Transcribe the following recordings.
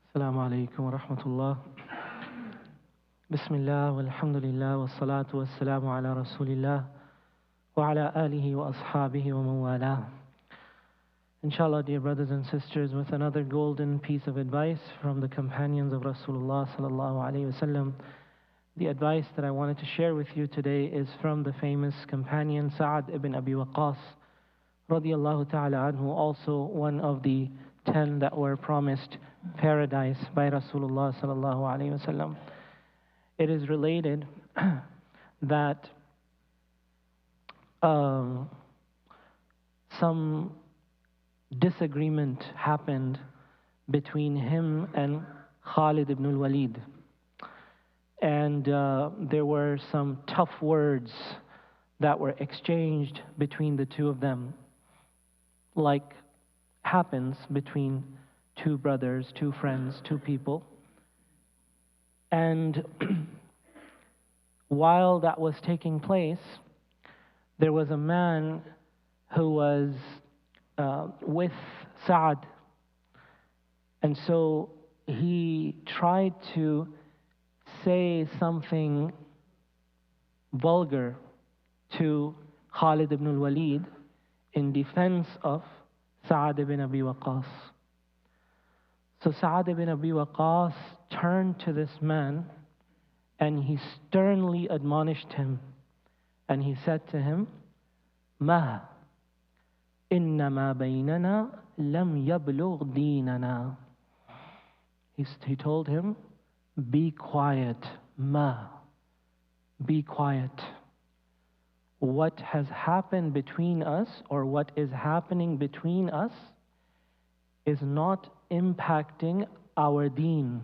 السلام عليكم ورحمة الله. بسم الله والحمد لله والصلاة والسلام على رسول الله وعلى آله وأصحابه ومن والاه. Inshallah, dear brothers and sisters, with another golden piece of advice from the companions of Rasulullah sallallahu alaihi wasallam. The advice that I wanted to share with you today is from the famous companion Sa'ad ibn Abi Waqqas radiyallahu ta'ala anhu, also one of the 10 that were promised paradise by Rasulullah sallallahu alaihi wasallam. It is related that some disagreement happened between him and Khalid ibn al-Walid, and there were some tough words that were exchanged between the two of them, like happens between two brothers, two friends, two people. And while that was taking place, there was a man who was with Sa'ad, and so he tried to say something vulgar to Khalid ibn al-Walid in defense of Sa'ad ibn Abi Waqqas. So Sa'ad ibn Abi Waqqas turned to this man and he sternly admonished him, and he said to him, "Ma innama baynana lam yablugh dinana." He told him, "Be quiet, ma, be quiet. What has happened between us, or what is happening between us, is not impacting our deen.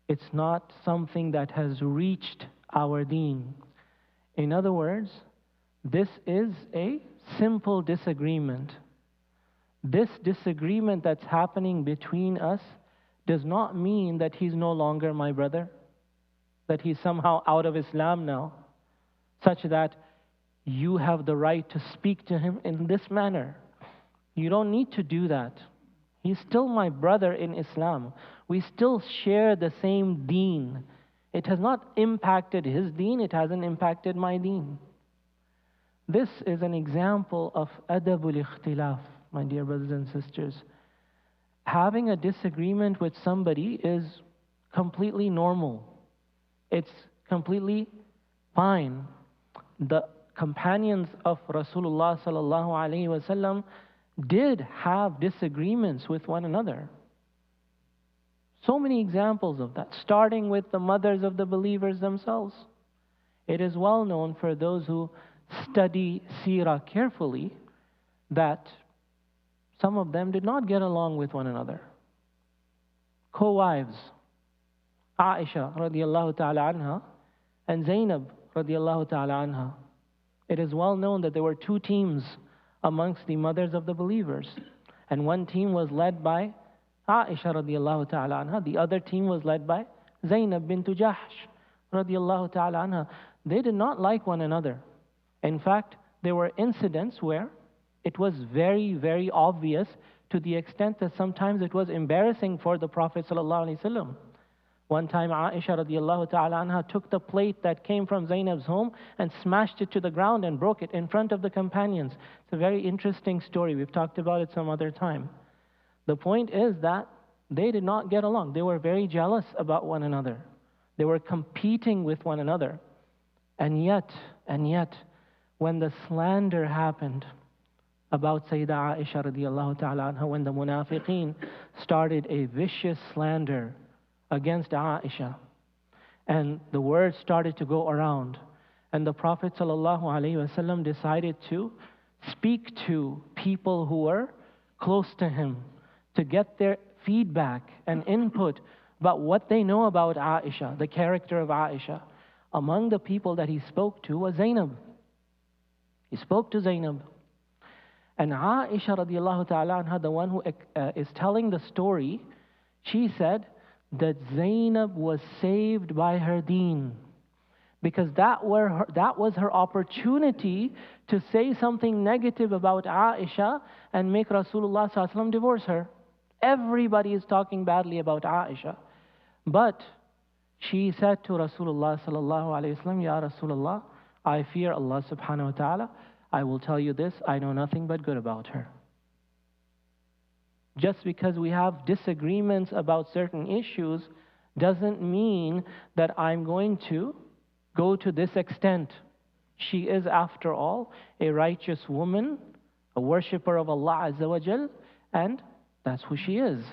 It's not something that has reached our deen." In other words, this is a simple disagreement. This disagreement that's happening between us does not mean that he's no longer my brother, that he's somehow out of Islam now, such that you have the right to speak to him in this manner. You don't need to do that. He's still my brother in Islam. We still share the same deen. It has not impacted his deen, it hasn't impacted my deen. This is an example of adabul ikhtilaf, my dear brothers and sisters. Having a disagreement with somebody is completely normal. It's completely fine. The companions of Rasulullah sallallahu alaihi wasallam did have disagreements with one another. So many examples of that, starting with the mothers of the believers themselves. It is well known for those who study seerah carefully that some of them did not get along with one another. Co-wives, Aisha radiallahu ta'ala anha and Zainab radiallahu ta'ala anha. It is well known that there were two teams amongst the mothers of the believers, and one team was led by Aisha radiallahu ta'ala anha, the other team was led by Zainab bint Jahsh radiallahu ta'ala anha. They did not like one another. In fact, there were incidents where it was very, very obvious, to the extent that sometimes it was embarrassing for the Prophet sallallahu alaihi wasallam. One time Aisha radiallahu ta'ala anha took the plate that came from Zainab's home and smashed it to the ground and broke it in front of the companions. It's a very interesting story. We've talked about it some other time. The point is that they did not get along. They were very jealous about one another. They were competing with one another. And yet, when the slander happened about Sayyidah Aisha radiallahu ta'ala anha, when the munafiqeen started a vicious slander against Aisha, and the word started to go around, and the Prophet sallallahu alaihi wasallam decided to speak to people who were close to him to get their feedback and input about what they know about Aisha, the character of Aisha. Among the people that he spoke to was Zainab. He spoke to Zainab. And Aisha radiallahu ta'ala anha, the one who is telling the story, she said that Zainab was saved by her deen, because that was her opportunity to say something negative about Aisha and make Rasulullah sallallahu alaihi wasallam divorce her. Everybody is talking badly about Aisha. But she said to Rasulullah sallallahu alayhi wasallam, Ya Rasulullah, I fear Allah subhanahu wa ta'ala. I will tell you this, I know nothing but good about her. Just because we have disagreements about certain issues doesn't mean that I'm going to go to this extent. She is, after all, a righteous woman, a worshipper of Allah Azza wa Jal, and that's who she is.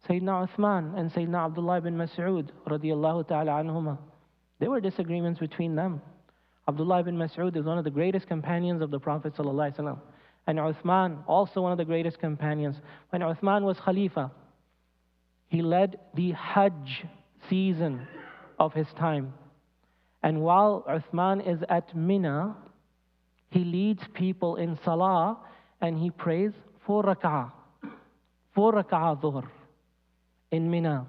Sayyidina Uthman and Sayyidina Abdullah ibn Mas'ud radiyallahu ta'ala anhuma, there were disagreements between them. Abdullah ibn Mas'ud is one of the greatest companions of the Prophet sallallahu alaihi wasallam. And Uthman, also one of the greatest companions. When Uthman was Khalifa, he led the Hajj season of his time. And while Uthman is at Mina, he leads people in Salah and he prays 4 rak'ah. 4 rak'ah dhuhr in Mina.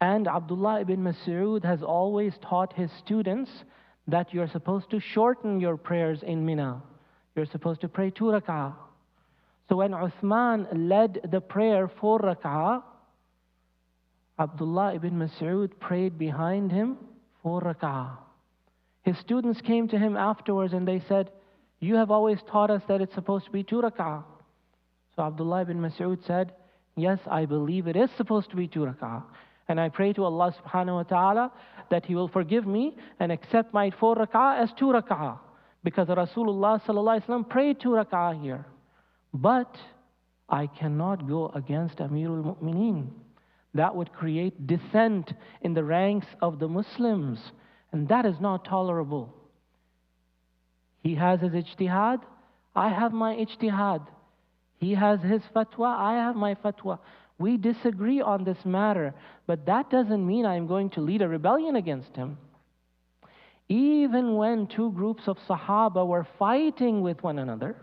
And Abdullah ibn Mas'ud has always taught his students that you're supposed to shorten your prayers in Mina. You're supposed to pray 2 rak'ah. So when Uthman led the prayer 4 rak'ah, Abdullah ibn Mas'ud prayed behind him 4 rak'ah. His students came to him afterwards and they said, you have always taught us that it's supposed to be 2 rak'ah. So Abdullah ibn Mas'ud said, yes, I believe it is supposed to be 2 rak'ah. And I pray to Allah subhanahu wa ta'ala that He will forgive me and accept my 4 rak'ah as 2 rak'ah. Because Rasulullah sallallahu alaihi wasallam prayed 2 rak'ah here. But I cannot go against Amirul Mu'mineen. That would create dissent in the ranks of the Muslims. And that is not tolerable. He has his ijtihad, I have my ijtihad. He has his fatwa, I have my fatwa. We disagree on this matter, but that doesn't mean I'm going to lead a rebellion against him. Even when 2 groups of Sahaba were fighting with one another,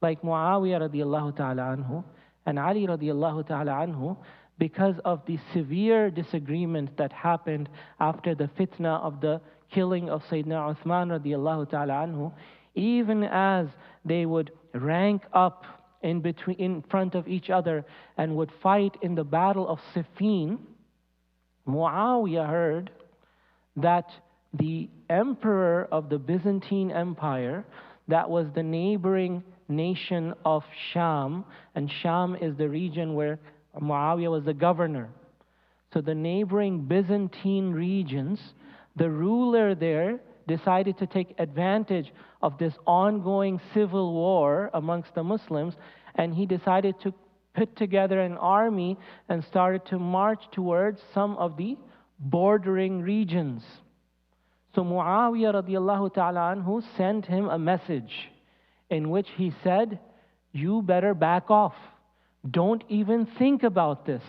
like Muawiyah radiallahu ta'ala anhu and Ali radiallahu ta'ala anhu, because of the severe disagreement that happened after the fitna of the killing of Sayyidina Uthman radiallahu ta'ala anhu, even as they would rank up in front of each other and would fight in the battle of Siffin, Muawiyah heard that the emperor of the Byzantine Empire, that was the neighboring nation of Sham, and Sham is the region where Muawiyah was the governor. So the neighboring Byzantine regions, the ruler there decided to take advantage of this ongoing civil war amongst the Muslims, and he decided to put together an army and started to march towards some of the bordering regions. So Muawiyah radiallahu ta'ala anhu sent him a message in which he said, you better back off. Don't even think about this.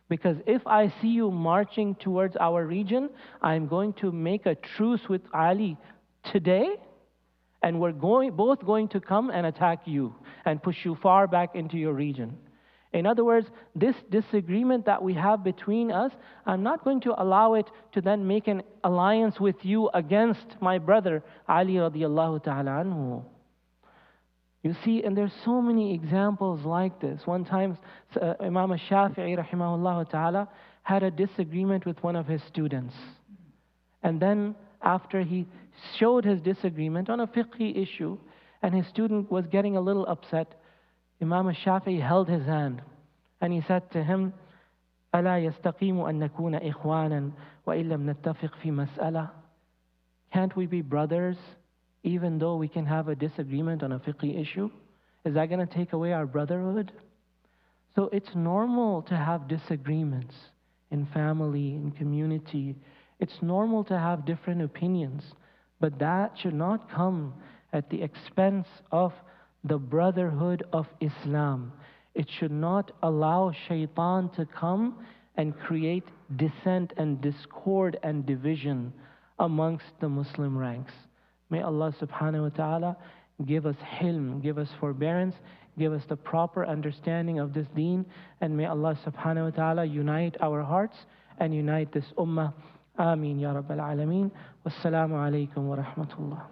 Because if I see you marching towards our region, I'm going to make a truce with Ali today, and we're both going to come and attack you and push you far back into your region. In other words, this disagreement that we have between us, I'm not going to allow it to then make an alliance with you against my brother Ali radiallahu ta'ala anhu. You see, and there's so many examples like this. One time, Imam Shafi'i rahimahullah ta'ala had a disagreement with one of his students. And then after he showed his disagreement on a fiqhi issue, and his student was getting a little upset, Imam Shafi'i held his hand and he said to him, أَلَا يَسْتَقِيمُ أَن نَكُونَ إِخْوَانًا وَإِن لَمْ نَتَّفِقْ فِي مَسْأَلَةٍ. Can't we be brothers even though we can have a disagreement on a fiqhi issue? Is that going to take away our brotherhood? So it's normal to have disagreements in family, in community. It's normal to have different opinions, but that should not come at the expense of the brotherhood of Islam. It should not allow shaitan to come and create dissent and discord and division amongst the Muslim ranks. May Allah subhanahu wa ta'ala give us hilm, give us forbearance, give us the proper understanding of this deen, and may Allah subhanahu wa ta'ala unite our hearts and unite this ummah. Ameen ya Rabbal Alameen. Wassalamu alaikum wa rahmatullah.